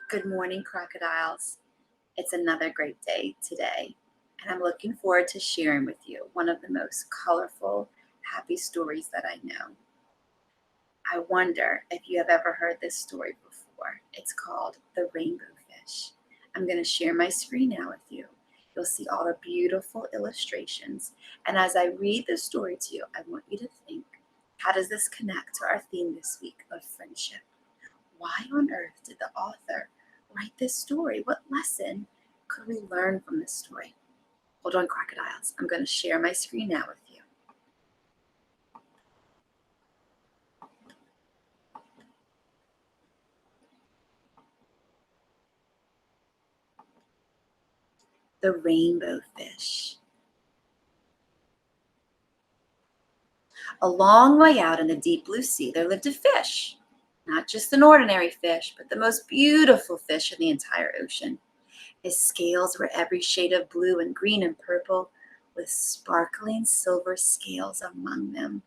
Good morning, crocodiles. It's another great day today, and I'm looking forward to sharing with you one of the most colorful, happy stories that I know. I wonder if you have ever heard this story before. It's called The Rainbow Fish. I'm going to share my screen now with you. You'll see all the beautiful illustrations, and as I read the story to you, I want you to think, how does this connect to our theme this week of friendship? Why on earth did the author write this story? What lesson could we learn from this story? Hold on, crocodiles. I'm going to share my screen now with you. The Rainbow Fish. A long way out in the deep blue sea, there lived a fish. Not just an ordinary fish, but the most beautiful fish in the entire ocean. His scales were every shade of blue and green and purple, with sparkling silver scales among them.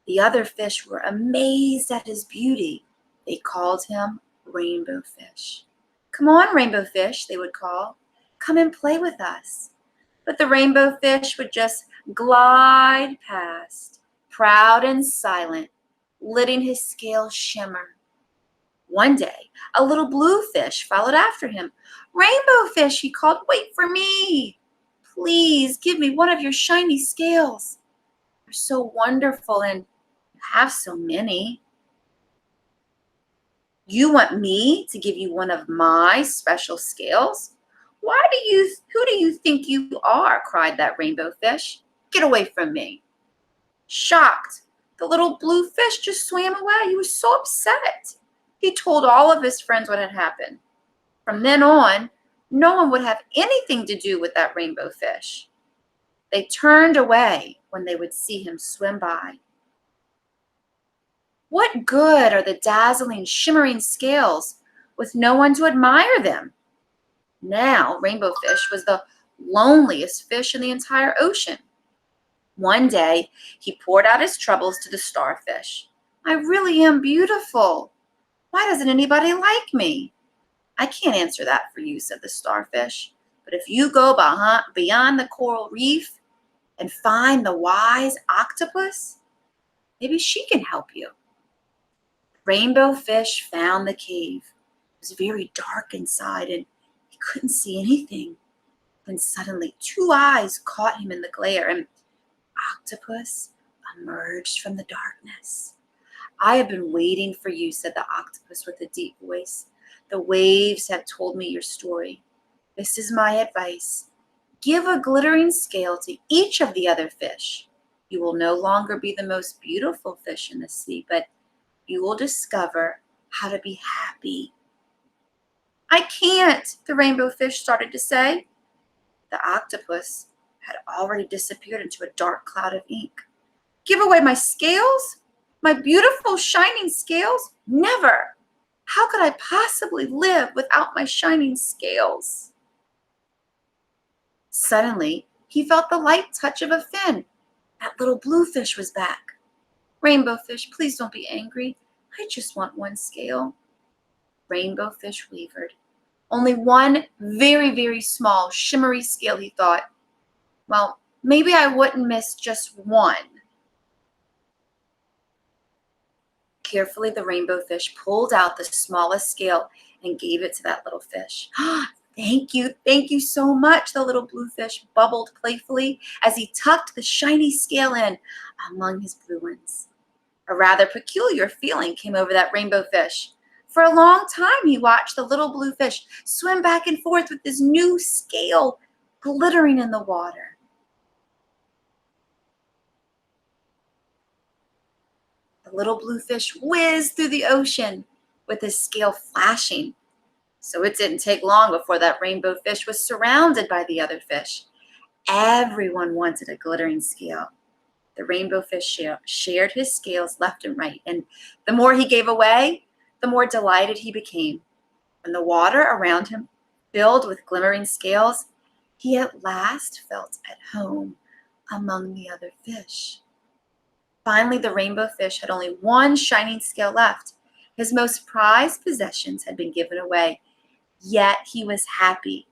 The other fish were amazed at his beauty. They called him Rainbow Fish. "Come on, Rainbow Fish," they would call. "Come and play with us." But the Rainbow Fish would just glide past, proud and silent, letting his scales shimmer. One day, a little blue fish followed after him. "Rainbow Fish," he called, "wait for me. Please give me one of your shiny scales. They're so wonderful and you have so many." "You want me to give you one of my special scales? Who do you think you are?" cried that rainbow fish. "Get away from me." Shocked, the little blue fish just swam away. He was so upset. He told all of his friends what had happened. From then on, no one would have anything to do with that rainbow fish. They turned away when they would see him swim by. What good are the dazzling, shimmering scales with no one to admire them? Now, Rainbow Fish was the loneliest fish in the entire ocean. One day, he poured out his troubles to the starfish. "I really am beautiful. Why doesn't anybody like me?" "I can't answer that for you," said the starfish. "But if you go beyond the coral reef and find the wise octopus, maybe she can help you." Rainbow Fish found the cave. It was very dark inside and he couldn't see anything. Then suddenly 2 eyes caught him in the glare and Octopus emerged from the darkness. "I have been waiting for you," said the octopus with a deep voice. "The waves have told me your story. This is my advice. Give a glittering scale to each of the other fish. You will no longer be the most beautiful fish in the sea, but you will discover how to be happy." "I can't," the rainbow fish started to say. The octopus had already disappeared into a dark cloud of ink. "Give away my scales? My beautiful shining scales? Never! How could I possibly live without my shining scales?" Suddenly, he felt the light touch of a fin. That little blue fish was back. "Rainbow Fish, please don't be angry. I just want one scale." Rainbow Fish wavered. Only one very, very small, shimmery scale, he thought. Well, maybe I wouldn't miss just one. Carefully, the rainbow fish pulled out the smallest scale and gave it to that little fish. Thank you so much," the little blue fish bubbled playfully as he tucked the shiny scale in among his blue ones. A rather peculiar feeling came over that rainbow fish. For a long time, he watched the little blue fish swim back and forth with his new scale glittering in the water. The little blue fish whizzed through the ocean with his scale flashing. So it didn't take long before that rainbow fish was surrounded by the other fish. Everyone wanted a glittering scale. The rainbow fish shared his scales left and right, and the more he gave away, the more delighted he became. When the water around him filled with glimmering scales, he at last felt at home among the other fish. Finally, the rainbow fish had only one shining scale left. His most prized possessions had been given away, yet he was happy.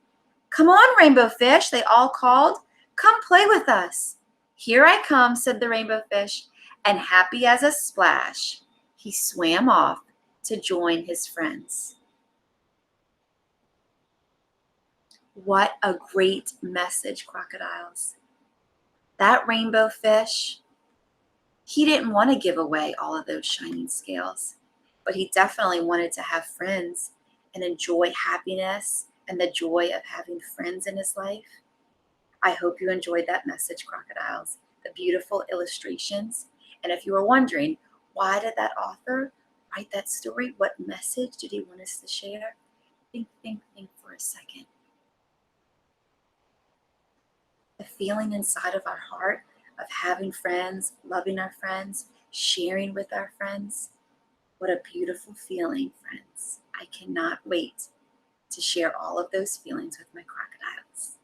"Come on, rainbow fish," they all called. "Come play with us." "Here I come," said the rainbow fish, and happy as a splash, he swam off to join his friends. What a great message, crocodiles. That rainbow fish, he didn't want to give away all of those shining scales, but he definitely wanted to have friends and enjoy happiness and the joy of having friends in his life. I hope you enjoyed that message, crocodiles, the beautiful illustrations. And if you were wondering, why did that author write that story? What message did he want us to share? Think for a second. The feeling inside of our heart of having friends, loving our friends, sharing with our friends. What a beautiful feeling, friends. I cannot wait to share all of those feelings with my crocodiles.